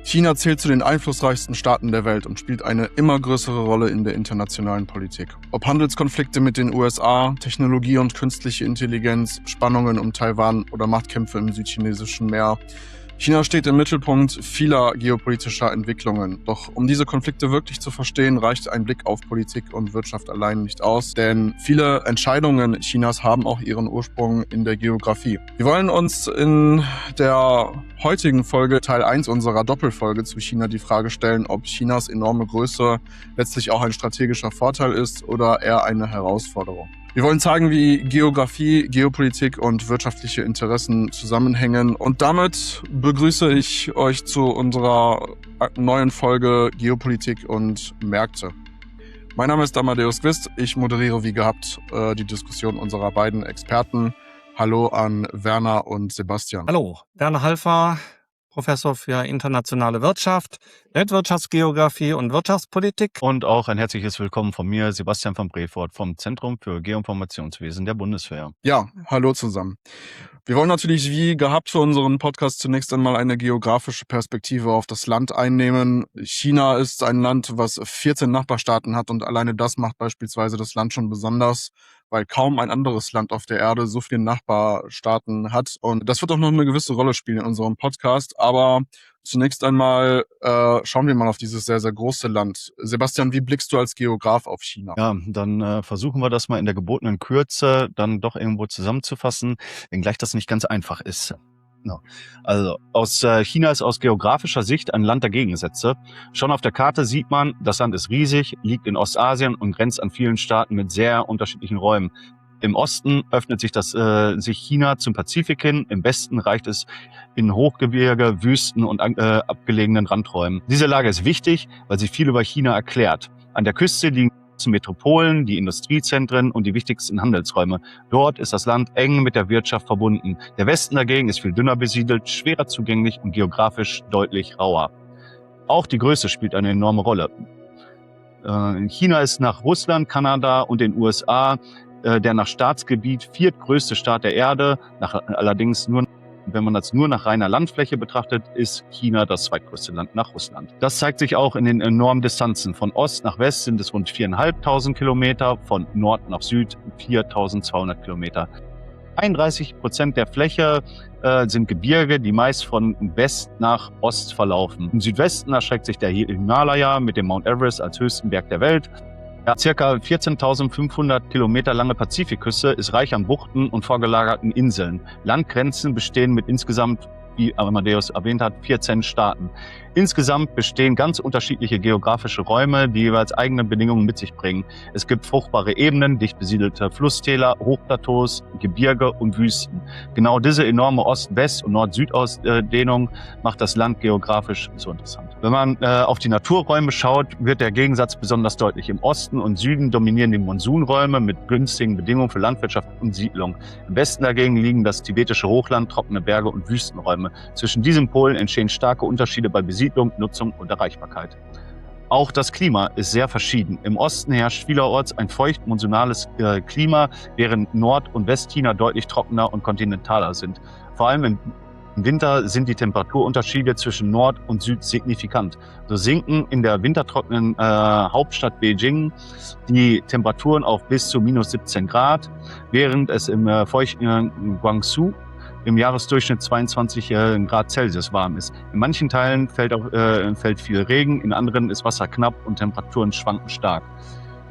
China zählt zu den einflussreichsten Staaten der Welt und spielt eine immer größere Rolle in der internationalen Politik. Ob Handelskonflikte mit den USA, Technologie und künstliche Intelligenz, Spannungen um Taiwan oder Machtkämpfe im südchinesischen Meer. China steht im Mittelpunkt vieler geopolitischer Entwicklungen. Doch um diese Konflikte wirklich zu verstehen, reicht ein Blick auf Politik und Wirtschaft allein nicht aus, denn viele Entscheidungen Chinas haben auch ihren Ursprung in der Geografie. Wir wollen uns in der heutigen Folge, Teil 1 unserer Doppelfolge zu China, die Frage stellen, ob Chinas enorme Größe letztlich auch ein strategischer Vorteil ist oder eher eine Herausforderung. Wir wollen zeigen, wie Geografie, Geopolitik und wirtschaftliche Interessen zusammenhängen. Und damit begrüße ich euch zu unserer neuen Folge Geopolitik und Märkte. Mein Name ist Amadeus Quist. Ich moderiere wie gehabt die Diskussion unserer beiden Experten. Hallo an Werner und Sebastian. Hallo, Werner Halfer, Professor für internationale Wirtschaft, Weltwirtschaftsgeografie und Wirtschaftspolitik. Und auch ein herzliches Willkommen von mir, Sebastian von Brefort vom Zentrum für Geoinformationswesen der Bundeswehr. Ja, hallo zusammen. Wir wollen natürlich wie gehabt für unseren Podcast zunächst einmal eine geografische Perspektive auf das Land einnehmen. China ist ein Land, was 14 Nachbarstaaten hat und alleine das macht beispielsweise das Land schon besonders, weil kaum ein anderes Land auf der Erde so viele Nachbarstaaten hat. Und das wird auch noch eine gewisse Rolle spielen in unserem Podcast. Aber zunächst einmal schauen wir mal auf dieses sehr, sehr große Land. Sebastian, wie blickst du als Geograf auf China? Ja, dann versuchen wir das mal in der gebotenen Kürze dann doch irgendwo zusammenzufassen, wenngleich das nicht ganz einfach ist. No. Also China ist aus geografischer Sicht ein Land der Gegensätze. Schon auf der Karte sieht man, das Land ist riesig, liegt in Ostasien und grenzt an vielen Staaten mit sehr unterschiedlichen Räumen. Im Osten öffnet sich China zum Pazifik hin, im Westen reicht es in Hochgebirge, Wüsten und abgelegenen Randräumen. Diese Lage ist wichtig, weil sie viel über China erklärt. An der Küste liegen Metropolen, die Industriezentren und die wichtigsten Handelsräume. Dort ist das Land eng mit der Wirtschaft verbunden. Der Westen dagegen ist viel dünner besiedelt, schwerer zugänglich und geografisch deutlich rauer. Auch die Größe spielt eine enorme Rolle. China ist nach Russland, Kanada und den USA der nach Staatsgebiet viertgrößte Staat der Erde. Allerdings nur, wenn man das nur nach reiner Landfläche betrachtet, ist China das zweitgrößte Land nach Russland. Das zeigt sich auch in den enormen Distanzen. Von Ost nach West sind es rund 4.500 Kilometer, von Nord nach Süd 4.200 Kilometer. 31% der Fläche sind Gebirge, die meist von West nach Ost verlaufen. Im Südwesten erstreckt sich der Himalaya mit dem Mount Everest als höchsten Berg der Welt. Ja, circa 14.500 Kilometer lange Pazifikküste ist reich an Buchten und vorgelagerten Inseln. Landgrenzen bestehen mit insgesamt, wie Amadeus erwähnt hat, 14 Staaten. Insgesamt bestehen ganz unterschiedliche geografische Räume, die jeweils eigene Bedingungen mit sich bringen. Es gibt fruchtbare Ebenen, dicht besiedelte Flusstäler, Hochplateaus, Gebirge und Wüsten. Genau diese enorme Ost-West- und Nord-Süd-Ausdehnung macht das Land geografisch so interessant. Wenn man auf die Naturräume schaut, wird der Gegensatz besonders deutlich. Im Osten und Süden dominieren die Monsunräume mit günstigen Bedingungen für Landwirtschaft und Siedlung. Im Westen dagegen liegen das tibetische Hochland, trockene Berge und Wüstenräume. Zwischen diesen Polen entstehen starke Unterschiede bei Besiedlung, Nutzung und Erreichbarkeit. Auch das Klima ist sehr verschieden. Im Osten herrscht vielerorts ein feucht-monsunales Klima, während Nord- und Westchina deutlich trockener und kontinentaler sind. Vor allem im Winter sind die Temperaturunterschiede zwischen Nord und Süd signifikant. So sinken in der wintertrockenen Hauptstadt Beijing die Temperaturen auf bis zu minus 17 Grad, während es im feuchten Guangzhou im Jahresdurchschnitt 22 Grad Celsius warm ist. In manchen Teilen fällt viel Regen, in anderen ist Wasser knapp und Temperaturen schwanken stark.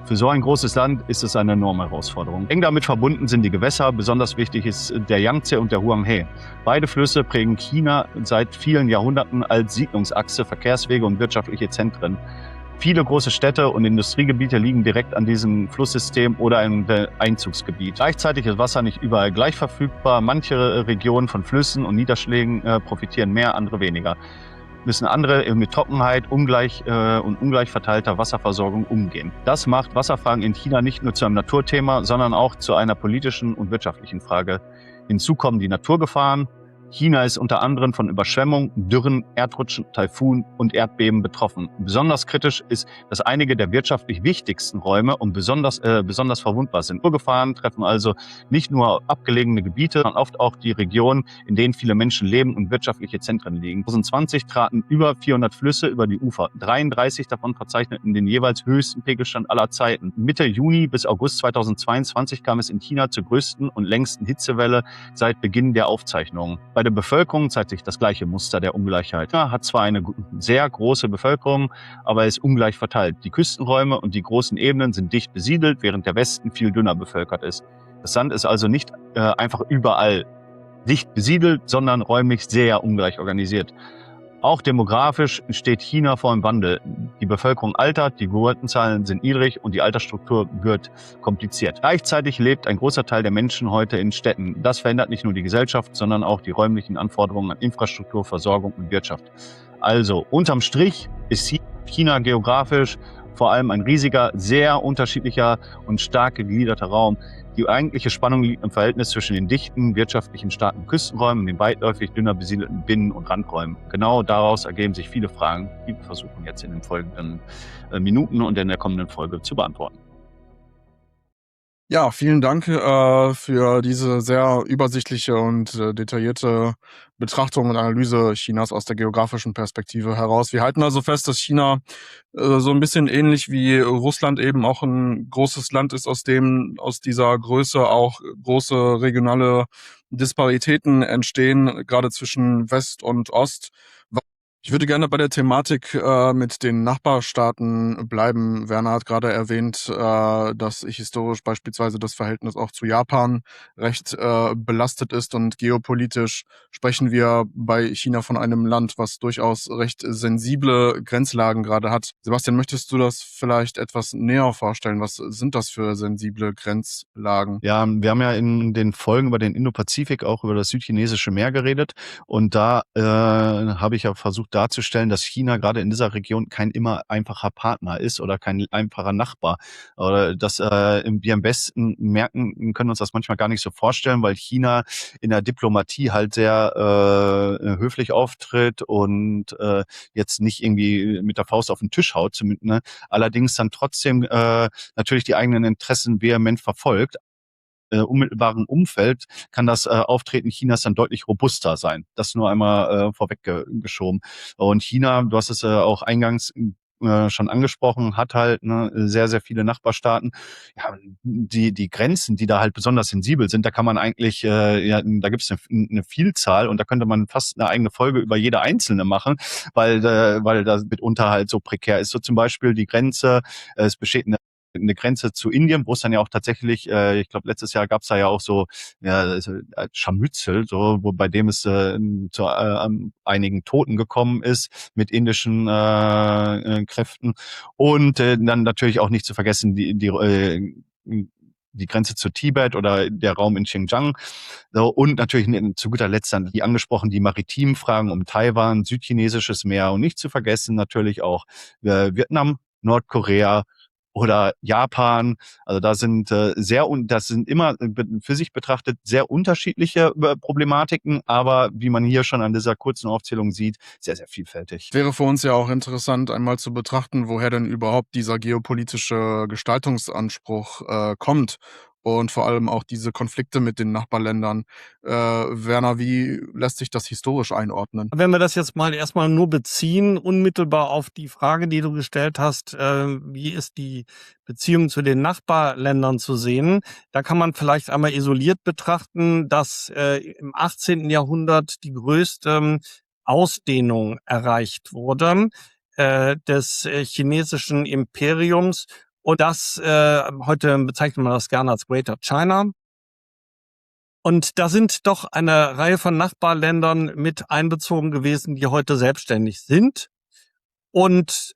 Für so ein großes Land ist es eine enorme Herausforderung. Eng damit verbunden sind die Gewässer, besonders wichtig ist der Yangtze und der Huanghe. Beide Flüsse prägen China seit vielen Jahrhunderten als Siedlungsachse, Verkehrswege und wirtschaftliche Zentren. Viele große Städte und Industriegebiete liegen direkt an diesem Flusssystem oder im Einzugsgebiet. Gleichzeitig ist Wasser nicht überall gleich verfügbar. Manche Regionen von Flüssen und Niederschlägen profitieren mehr, andere weniger. Müssen andere mit Trockenheit ungleich verteilter Wasserversorgung umgehen. Das macht Wasserfragen in China nicht nur zu einem Naturthema, sondern auch zu einer politischen und wirtschaftlichen Frage. Hinzu kommen die Naturgefahren. China ist unter anderem von Überschwemmungen, Dürren, Erdrutschen, Taifunen und Erdbeben betroffen. Besonders kritisch ist, dass einige der wirtschaftlich wichtigsten Räume und besonders verwundbar sind. Urgefahren treffen also nicht nur abgelegene Gebiete, sondern oft auch die Regionen, in denen viele Menschen leben und wirtschaftliche Zentren liegen. 2020 traten über 400 Flüsse über die Ufer. 33 davon verzeichneten den jeweils höchsten Pegelstand aller Zeiten. Mitte Juni bis August 2022 kam es in China zur größten und längsten Hitzewelle seit Beginn der Aufzeichnungen. Bei der Bevölkerung zeigt sich das gleiche Muster der Ungleichheit. China hat zwar eine sehr große Bevölkerung, aber ist ungleich verteilt. Die Küstenräume und die großen Ebenen sind dicht besiedelt, während der Westen viel dünner bevölkert ist. Das Land ist also nicht einfach überall dicht besiedelt, sondern räumlich sehr ungleich organisiert. Auch demografisch steht China vor einem Wandel. Die Bevölkerung altert, die Geburtenzahlen sind niedrig und die Altersstruktur wird kompliziert. Gleichzeitig lebt ein großer Teil der Menschen heute in Städten. Das verändert nicht nur die Gesellschaft, sondern auch die räumlichen Anforderungen an Infrastruktur, Versorgung und Wirtschaft. Also unterm Strich ist China geografisch vor allem ein riesiger, sehr unterschiedlicher und stark gegliederter Raum. Die eigentliche Spannung liegt im Verhältnis zwischen den dichten, wirtschaftlichen, starken Küstenräumen und den weitläufig dünner besiedelten Binnen- und Randräumen. Genau daraus ergeben sich viele Fragen, die wir versuchen jetzt in den folgenden Minuten und in der kommenden Folge zu beantworten. Ja, vielen Dank für diese sehr übersichtliche und detaillierte Betrachtung und Analyse Chinas aus der geografischen Perspektive heraus. Wir halten also fest, dass China so ein bisschen ähnlich wie Russland eben auch ein großes Land ist, aus dem aus dieser Größe auch große regionale Disparitäten entstehen, gerade zwischen West und Ost. Ich würde gerne bei der Thematik mit den Nachbarstaaten bleiben. Werner hat gerade erwähnt, dass historisch beispielsweise das Verhältnis auch zu Japan recht belastet ist, und geopolitisch sprechen wir bei China von einem Land, was durchaus recht sensible Grenzlagen gerade hat. Sebastian, möchtest du das vielleicht etwas näher vorstellen? Was sind das für sensible Grenzlagen? Ja, wir haben ja in den Folgen über den Indopazifik auch über das südchinesische Meer geredet, und da habe ich ja versucht darzustellen, dass China gerade in dieser Region kein immer einfacher Partner ist oder kein einfacher Nachbar. Oder dass wir am besten merken, können uns das manchmal gar nicht so vorstellen, weil China in der Diplomatie halt sehr höflich auftritt und jetzt nicht irgendwie mit der Faust auf den Tisch haut, ne? Allerdings dann trotzdem natürlich die eigenen Interessen vehement verfolgt. Unmittelbaren Umfeld kann das Auftreten Chinas dann deutlich robuster sein. Das nur einmal vorweggeschoben. Und China, du hast es auch eingangs schon angesprochen, hat halt sehr, sehr viele Nachbarstaaten. Ja, die Grenzen, die da halt besonders sensibel sind, da kann man eigentlich, da gibt es eine Vielzahl, und da könnte man fast eine eigene Folge über jede einzelne machen, weil das mitunter halt so prekär ist. So zum Beispiel die Grenze, es besteht eine Grenze zu Indien, wo es dann ja auch tatsächlich, ich glaube, letztes Jahr gab es da ja auch so Scharmützel, so, bei dem es zu einigen Toten gekommen ist mit indischen Kräften. Und dann natürlich auch nicht zu vergessen die Grenze zu Tibet oder der Raum in Xinjiang. So, und natürlich zu guter Letzt dann die angesprochen, die maritimen Fragen um Taiwan, südchinesisches Meer, und nicht zu vergessen natürlich auch Vietnam, Nordkorea oder Japan. Also das sind immer für sich betrachtet sehr unterschiedliche Problematiken, aber wie man hier schon an dieser kurzen Aufzählung sieht, sehr, sehr vielfältig. Wäre für uns ja auch interessant, einmal zu betrachten, woher denn überhaupt dieser geopolitische Gestaltungsanspruch kommt, und vor allem auch diese Konflikte mit den Nachbarländern. Werner, wie lässt sich das historisch einordnen? Wenn wir das jetzt mal erstmal nur beziehen, unmittelbar auf die Frage, die du gestellt hast, wie ist die Beziehung zu den Nachbarländern zu sehen, da kann man vielleicht einmal isoliert betrachten, dass im 18. Jahrhundert die größte Ausdehnung erreicht wurde des chinesischen Imperiums. Und das, heute bezeichnet man das gerne als Greater China. Und da sind doch eine Reihe von Nachbarländern mit einbezogen gewesen, die heute selbstständig sind, und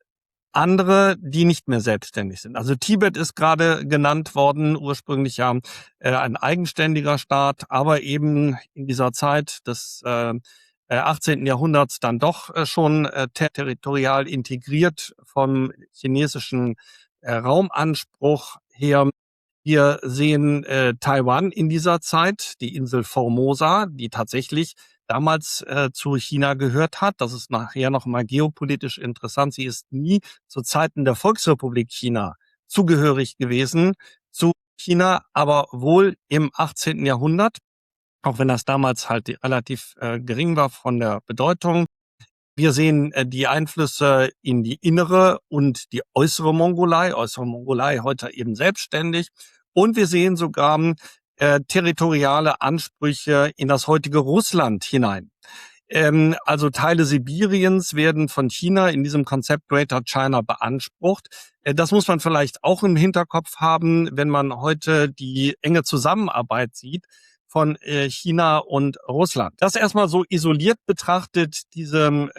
andere, die nicht mehr selbstständig sind. Also Tibet ist gerade genannt worden, ursprünglich ja ein eigenständiger Staat, aber eben in dieser Zeit des 18. Jahrhunderts dann doch schon territorial integriert vom chinesischen Raumanspruch her. Wir sehen Taiwan in dieser Zeit, die Insel Formosa, die tatsächlich damals zu China gehört hat. Das ist nachher noch mal geopolitisch interessant. Sie ist nie zu Zeiten der Volksrepublik China zugehörig gewesen zu China, aber wohl im 18. Jahrhundert, auch wenn das damals halt relativ gering war von der Bedeutung. Wir sehen die Einflüsse in die innere und die äußere Mongolei heute eben selbstständig. Und wir sehen sogar territoriale Ansprüche in das heutige Russland hinein. Also Teile Sibiriens werden von China in diesem Konzept Greater China beansprucht. Das muss man vielleicht auch im Hinterkopf haben, wenn man heute die enge Zusammenarbeit sieht von China und Russland. Das erstmal so isoliert betrachtet, diese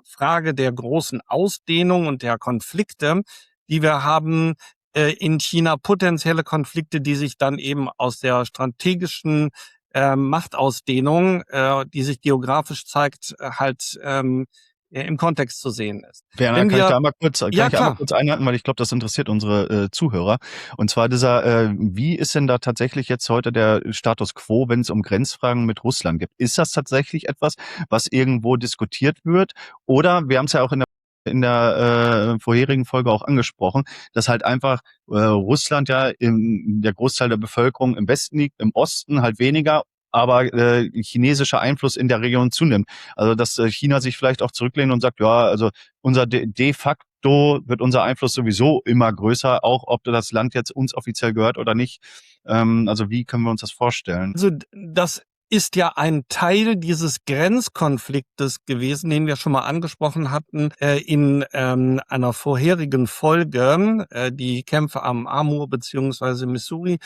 Frage der großen Ausdehnung und der Konflikte, die wir haben in China, potenzielle Konflikte, die sich dann eben aus der strategischen Machtausdehnung, die sich geografisch zeigt, halt im Kontext zu sehen ist. Werner, Wenn kann ich wir, da einmal kurz, ja klar, einhaken, weil ich glaube, das interessiert unsere Zuhörer. Und zwar wie ist denn da tatsächlich jetzt heute der Status quo, wenn es um Grenzfragen mit Russland geht? Ist das tatsächlich etwas, was irgendwo diskutiert wird? Oder, wir haben es ja auch in der vorherigen Folge auch angesprochen, dass halt einfach Russland ja der Großteil der Bevölkerung im Westen liegt, im Osten halt weniger, aber chinesischer Einfluss in der Region zunimmt. Also dass China sich vielleicht auch zurücklehnt und sagt, ja, also unser de facto wird unser Einfluss sowieso immer größer, auch ob das Land jetzt uns offiziell gehört oder nicht. Also wie können wir uns das vorstellen? also das ist ja ein Teil dieses Grenzkonfliktes gewesen, den wir schon mal angesprochen hatten in einer vorherigen Folge, die Kämpfe am Amur bzw. Missouri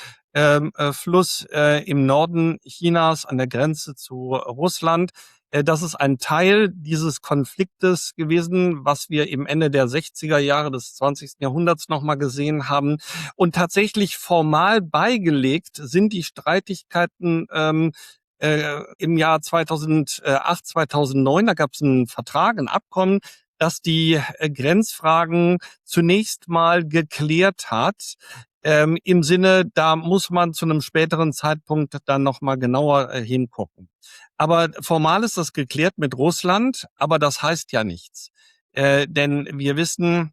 Fluss im Norden Chinas an der Grenze zu Russland. Das ist ein Teil dieses Konfliktes gewesen, was wir im Ende der 60er Jahre des 20. Jahrhunderts nochmal gesehen haben. Und tatsächlich formal beigelegt sind die Streitigkeiten im Jahr 2008, 2009. Da gab es einen Vertrag, ein Abkommen, das die Grenzfragen zunächst mal geklärt hat. Im Sinne, da muss man zu einem späteren Zeitpunkt dann nochmal genauer hingucken. Aber formal ist das geklärt mit Russland, aber das heißt ja nichts. Denn wir wissen,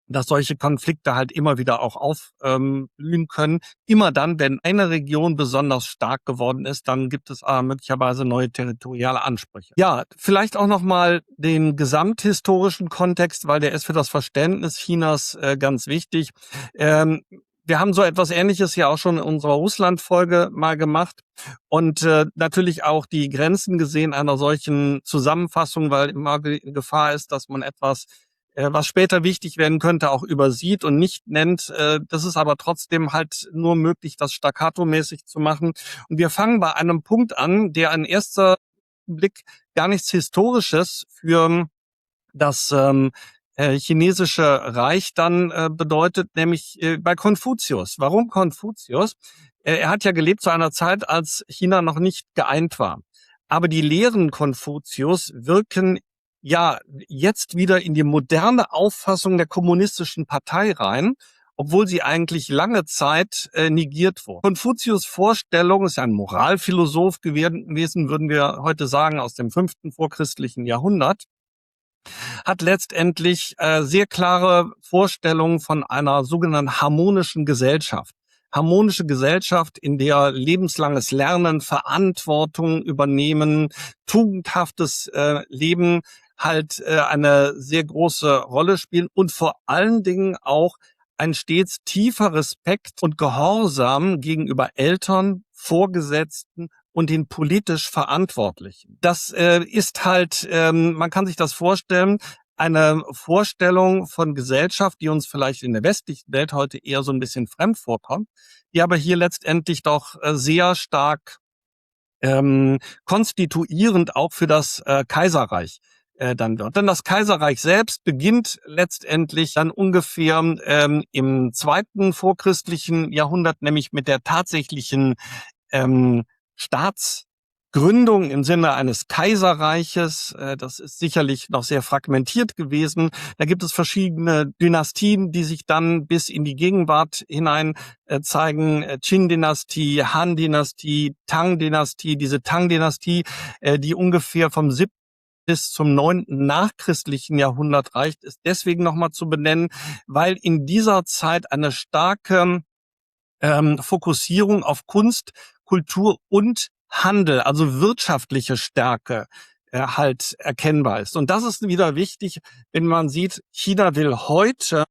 dass solche Konflikte halt immer wieder auch aufblühen können. Immer dann, wenn eine Region besonders stark geworden ist, dann gibt es möglicherweise neue territoriale Ansprüche. Ja, vielleicht auch nochmal den gesamthistorischen Kontext, weil der ist für das Verständnis Chinas ganz wichtig. Wir haben so etwas Ähnliches ja auch schon in unserer Russland-Folge mal gemacht und natürlich auch die Grenzen gesehen einer solchen Zusammenfassung, weil immer Gefahr ist, dass man etwas was später wichtig werden könnte, auch übersieht und nicht nennt. Das ist aber trotzdem halt nur möglich, das staccato-mäßig zu machen. Und wir fangen bei einem Punkt an, der ein erster Blick gar nichts Historisches für das chinesische Reich dann bedeutet, nämlich bei Konfuzius. Warum Konfuzius? Er hat ja gelebt zu einer Zeit, als China noch nicht geeint war. Aber die Lehren Konfuzius wirken ja jetzt wieder in die moderne Auffassung der kommunistischen Partei rein, obwohl sie eigentlich lange Zeit negiert wurde. Konfuzius' Vorstellung ist ja ein Moralphilosoph gewesen, würden wir heute sagen, aus dem 5. vorchristlichen Jahrhundert, hat letztendlich sehr klare Vorstellungen von einer sogenannten harmonischen Gesellschaft. Harmonische Gesellschaft, in der lebenslanges Lernen, Verantwortung übernehmen, tugendhaftes Leben halt eine sehr große Rolle spielen und vor allen Dingen auch ein stets tiefer Respekt und Gehorsam gegenüber Eltern, Vorgesetzten und den politisch Verantwortlichen. Das ist halt, man kann sich das vorstellen, eine Vorstellung von Gesellschaft, die uns vielleicht in der westlichen Welt heute eher so ein bisschen fremd vorkommt, die aber hier letztendlich doch sehr stark konstituierend auch für das Kaiserreich dann wird. Denn das Kaiserreich selbst beginnt letztendlich dann ungefähr im 2. vorchristlichen Jahrhundert, nämlich mit der tatsächlichen Staatsgründung Gründung im Sinne eines Kaiserreiches. Das ist sicherlich noch sehr fragmentiert gewesen. Da gibt es verschiedene Dynastien, die sich dann bis in die Gegenwart hinein zeigen. Qin-Dynastie, Han-Dynastie, Tang-Dynastie. Diese Tang-Dynastie, die ungefähr vom 7. bis zum 9. nachchristlichen Jahrhundert reicht, ist deswegen nochmal zu benennen, weil in dieser Zeit eine starke Fokussierung auf Kunst, Kultur und Handel, also wirtschaftliche Stärke, halt erkennbar ist. Und das ist wieder wichtig, wenn man sieht, China will heute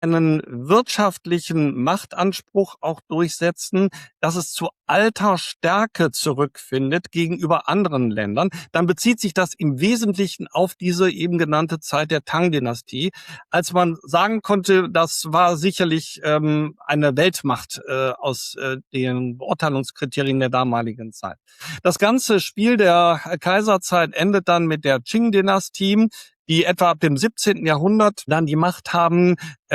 einen wirtschaftlichen Machtanspruch auch durchsetzen, dass es zu alter Stärke zurückfindet gegenüber anderen Ländern, dann bezieht sich das im Wesentlichen auf diese eben genannte Zeit der Tang-Dynastie, als man sagen konnte, das war sicherlich eine Weltmacht aus den Beurteilungskriterien der damaligen Zeit. Das ganze Spiel der Kaiserzeit endet dann mit der Qing-Dynastie, die etwa ab dem 17. Jahrhundert dann die Macht haben,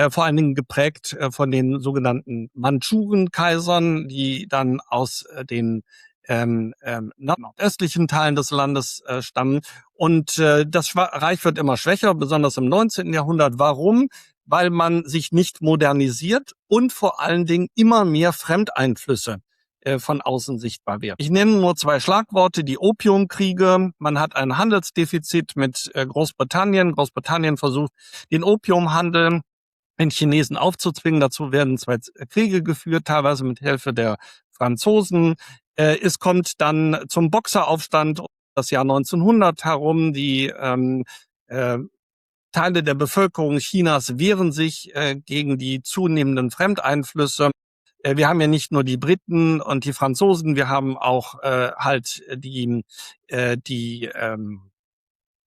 vor allen Dingen geprägt von den sogenannten Mandschuren-Kaisern, die dann aus den nordöstlichen Teilen des Landes stammen. Und das Reich wird immer schwächer, besonders im 19. Jahrhundert. Warum? Weil man sich nicht modernisiert und vor allen Dingen immer mehr Fremdeinflüsse von außen sichtbar wird. Ich nenne nur 2 Schlagworte, die Opiumkriege. Man hat ein Handelsdefizit mit Großbritannien. Großbritannien versucht, den Opiumhandel den Chinesen aufzuzwingen. Dazu werden 2 Kriege geführt, teilweise mit Hilfe der Franzosen. Es kommt dann zum Boxeraufstand um das Jahr 1900 herum. Die Teile der Bevölkerung Chinas wehren sich gegen die zunehmenden Fremdeinflüsse. Wir haben ja nicht nur die Briten und die Franzosen, wir haben auch halt die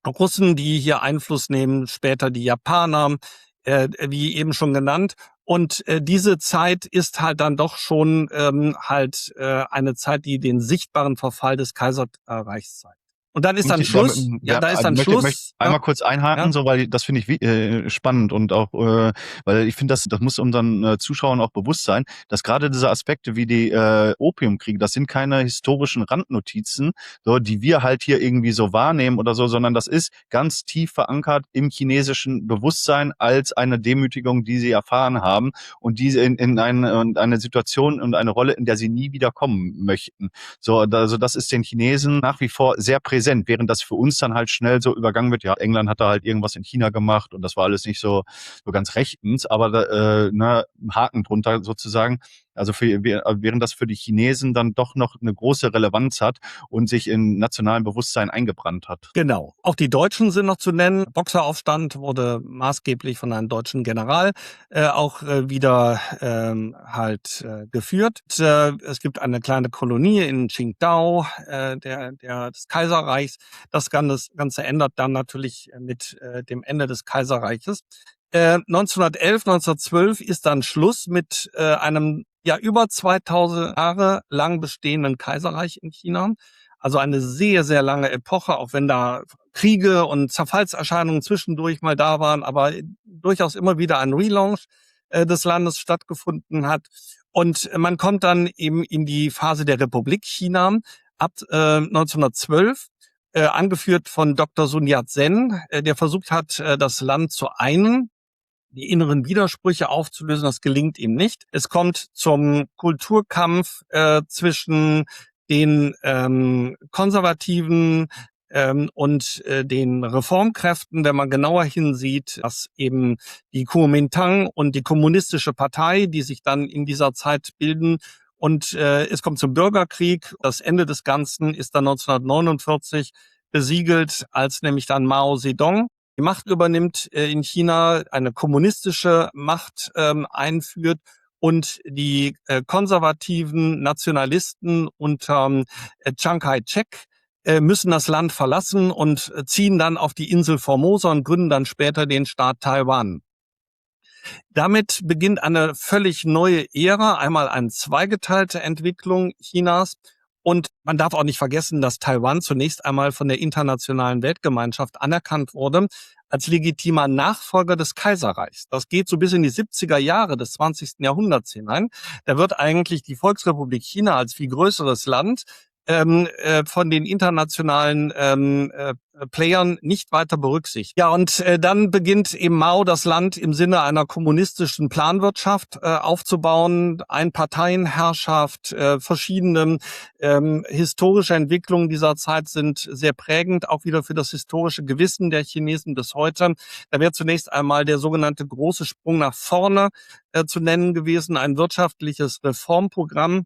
Russen, die hier Einfluss nehmen, später die Japaner, wie eben schon genannt. Und diese Zeit ist halt dann doch schon eine Zeit, die den sichtbaren Verfall des Kaiserreichs zeigt. Und dann ist dann Schluss. Ja, da ist dann Schluss. Möchte einmal kurz einhaken, so, weil das finde ich spannend und auch, weil ich finde, das muss unseren Zuschauern auch bewusst sein, dass gerade diese Aspekte wie die Opiumkriege, das sind keine historischen Randnotizen, so, die wir halt hier irgendwie so wahrnehmen oder so, sondern das ist ganz tief verankert im chinesischen Bewusstsein als eine Demütigung, die sie erfahren haben und die in eine Situation und eine Rolle, in der sie nie wieder kommen möchten. So, also das ist den Chinesen nach wie vor sehr präsent, während das für uns dann halt schnell so übergangen wird. Ja, England hat da halt irgendwas in China gemacht und das war alles nicht so ganz rechtens, aber Haken drunter sozusagen. Also während das für die Chinesen dann doch noch eine große Relevanz hat und sich in nationalem Bewusstsein eingebrannt hat. Genau. Auch die Deutschen sind noch zu nennen. Boxeraufstand wurde maßgeblich von einem deutschen General wieder geführt. Es gibt eine kleine Kolonie in Qingdao des Kaiserreichs. Das Ganze ändert dann natürlich mit dem Ende des Kaiserreiches. 1911, 1912 ist dann Schluss mit einem über 2000 Jahre lang bestehenden Kaiserreich in China. Also eine sehr, sehr lange Epoche, auch wenn da Kriege und Zerfallserscheinungen zwischendurch mal da waren, aber durchaus immer wieder ein Relaunch des Landes stattgefunden hat. Und man kommt dann eben in die Phase der Republik China ab 1912, angeführt von Dr. Sun Yat-sen, der versucht hat, das Land zu einen, die inneren Widersprüche aufzulösen. Das gelingt ihm nicht. Es kommt zum Kulturkampf zwischen den Konservativen und den Reformkräften. Wenn man genauer hinsieht, dass eben die Kuomintang und die Kommunistische Partei, die sich dann in dieser Zeit bilden, und es kommt zum Bürgerkrieg. Das Ende des Ganzen ist dann 1949 besiegelt, als nämlich dann Mao Zedong die Macht übernimmt in China, eine kommunistische Macht einführt und die konservativen Nationalisten unter Chiang Kai-shek müssen das Land verlassen und ziehen dann auf die Insel Formosa und gründen dann später den Staat Taiwan. Damit beginnt eine völlig neue Ära, einmal eine zweigeteilte Entwicklung Chinas. Und man darf auch nicht vergessen, dass Taiwan zunächst einmal von der internationalen Weltgemeinschaft anerkannt wurde als legitimer Nachfolger des Kaiserreichs. Das geht so bis in die 70er Jahre des 20. Jahrhunderts hinein. Da wird eigentlich die Volksrepublik China als viel größeres Land von den internationalen Playern nicht weiter berücksichtigt. Ja, und dann beginnt eben Mao, das Land im Sinne einer kommunistischen Planwirtschaft aufzubauen, Einparteienherrschaft, verschiedene historische Entwicklungen dieser Zeit sind sehr prägend, auch wieder für das historische Gewissen der Chinesen bis heute. Da wäre zunächst einmal der sogenannte große Sprung nach vorne zu nennen gewesen, ein wirtschaftliches Reformprogramm,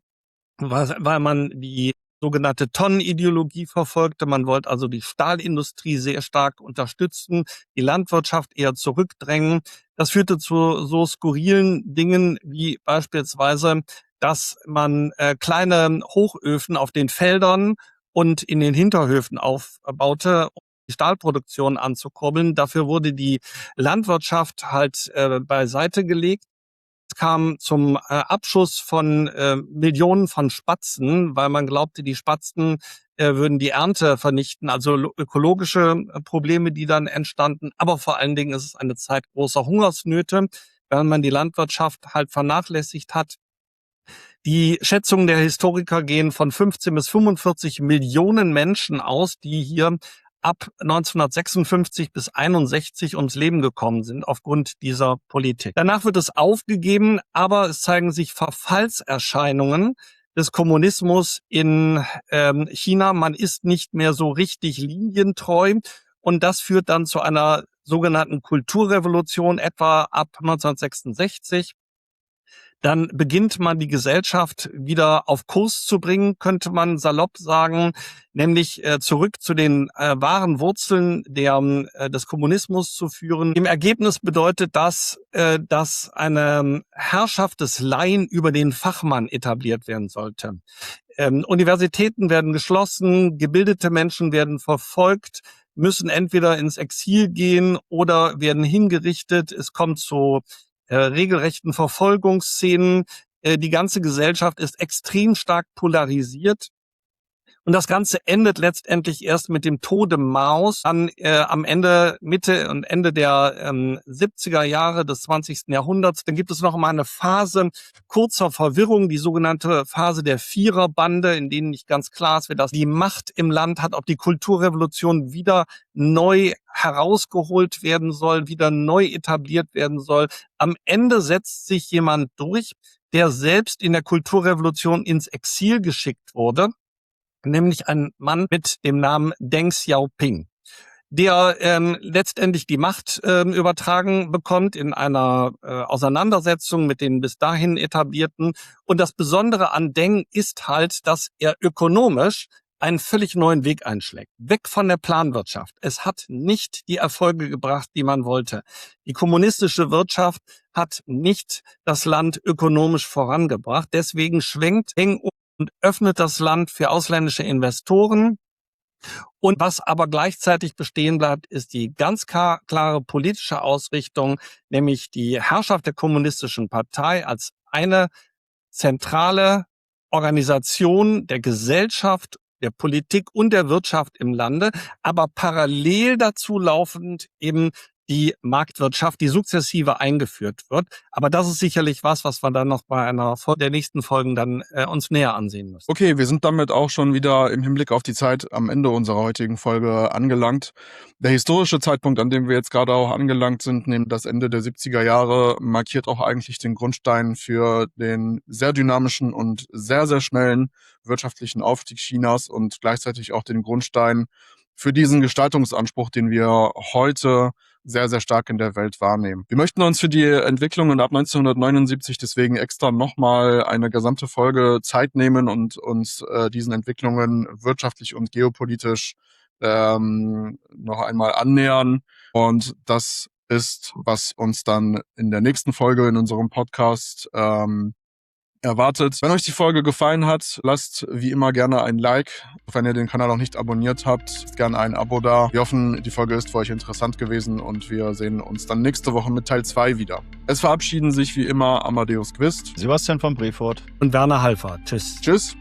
weil man die sogenannte Tonnenideologie verfolgte. Man wollte also die Stahlindustrie sehr stark unterstützen, die Landwirtschaft eher zurückdrängen. Das führte zu so skurrilen Dingen wie beispielsweise, dass man kleine Hochöfen auf den Feldern und in den Hinterhöfen aufbaute, um die Stahlproduktion anzukurbeln. Dafür wurde die Landwirtschaft halt beiseite gelegt. Es kam zum Abschuss von Millionen von Spatzen, weil man glaubte, die Spatzen würden die Ernte vernichten, also ökologische Probleme, die dann entstanden. Aber vor allen Dingen ist es eine Zeit großer Hungersnöte, weil man die Landwirtschaft halt vernachlässigt hat. Die Schätzungen der Historiker gehen von 15 bis 45 Millionen Menschen aus, die hier ab 1956 bis 61 ums Leben gekommen sind aufgrund dieser Politik. Danach wird es aufgegeben, aber es zeigen sich Verfallserscheinungen des Kommunismus in China. Man ist nicht mehr so richtig linientreu und das führt dann zu einer sogenannten Kulturrevolution etwa ab 1966. Dann beginnt man die Gesellschaft wieder auf Kurs zu bringen, könnte man salopp sagen, nämlich zurück zu den wahren Wurzeln des Kommunismus zu führen. Im Ergebnis bedeutet das, dass eine Herrschaft des Laien über den Fachmann etabliert werden sollte. Universitäten werden geschlossen, gebildete Menschen werden verfolgt, müssen entweder ins Exil gehen oder werden hingerichtet. Es kommt zu regelrechten Verfolgungsszenen. Die ganze Gesellschaft ist extrem stark polarisiert. Und das Ganze endet letztendlich erst mit dem Tode Maos am Mitte und Ende der 70er Jahre des 20. Jahrhunderts. Dann gibt es noch mal eine Phase kurzer Verwirrung, die sogenannte Phase der Viererbande, in denen nicht ganz klar ist, wer das die Macht im Land hat, ob die Kulturrevolution wieder neu herausgeholt werden soll, wieder neu etabliert werden soll. Am Ende setzt sich jemand durch, der selbst in der Kulturrevolution ins Exil geschickt wurde, nämlich ein Mann mit dem Namen Deng Xiaoping, der letztendlich die Macht übertragen bekommt in einer Auseinandersetzung mit den bis dahin etablierten. Und das Besondere an Deng ist halt, dass er ökonomisch einen völlig neuen Weg einschlägt. Weg von der Planwirtschaft. Es hat nicht die Erfolge gebracht, die man wollte. Die kommunistische Wirtschaft hat nicht das Land ökonomisch vorangebracht. Deswegen schwenkt Deng um und öffnet das Land für ausländische Investoren. Und was aber gleichzeitig bestehen bleibt, ist die ganz klare politische Ausrichtung, nämlich die Herrschaft der Kommunistischen Partei als eine zentrale Organisation der Gesellschaft, der Politik und der Wirtschaft im Lande, aber parallel dazu laufend eben die Marktwirtschaft, die sukzessive eingeführt wird. Aber das ist sicherlich was wir dann noch bei einer der nächsten Folgen dann uns näher ansehen müssen. Okay, wir sind damit auch schon wieder im Hinblick auf die Zeit am Ende unserer heutigen Folge angelangt. Der historische Zeitpunkt, an dem wir jetzt gerade auch angelangt sind, nämlich das Ende der 70er Jahre, markiert auch eigentlich den Grundstein für den sehr dynamischen und sehr, sehr schnellen wirtschaftlichen Aufstieg Chinas und gleichzeitig auch den Grundstein für diesen Gestaltungsanspruch, den wir heute sehr, sehr stark in der Welt wahrnehmen. Wir möchten uns für die Entwicklungen ab 1979 deswegen extra nochmal eine gesamte Folge Zeit nehmen und uns diesen Entwicklungen wirtschaftlich und geopolitisch noch einmal annähern. Und das ist, was uns dann in der nächsten Folge in unserem Podcast erwartet. Wenn euch die Folge gefallen hat, lasst wie immer gerne ein Like. Wenn ihr den Kanal noch nicht abonniert habt, lasst gerne ein Abo da. Wir hoffen, die Folge ist für euch interessant gewesen und wir sehen uns dann nächste Woche mit Teil 2 wieder. Es verabschieden sich wie immer Amadeus Quist, Sebastian von Brefort und Werner Halfer. Tschüss. Tschüss.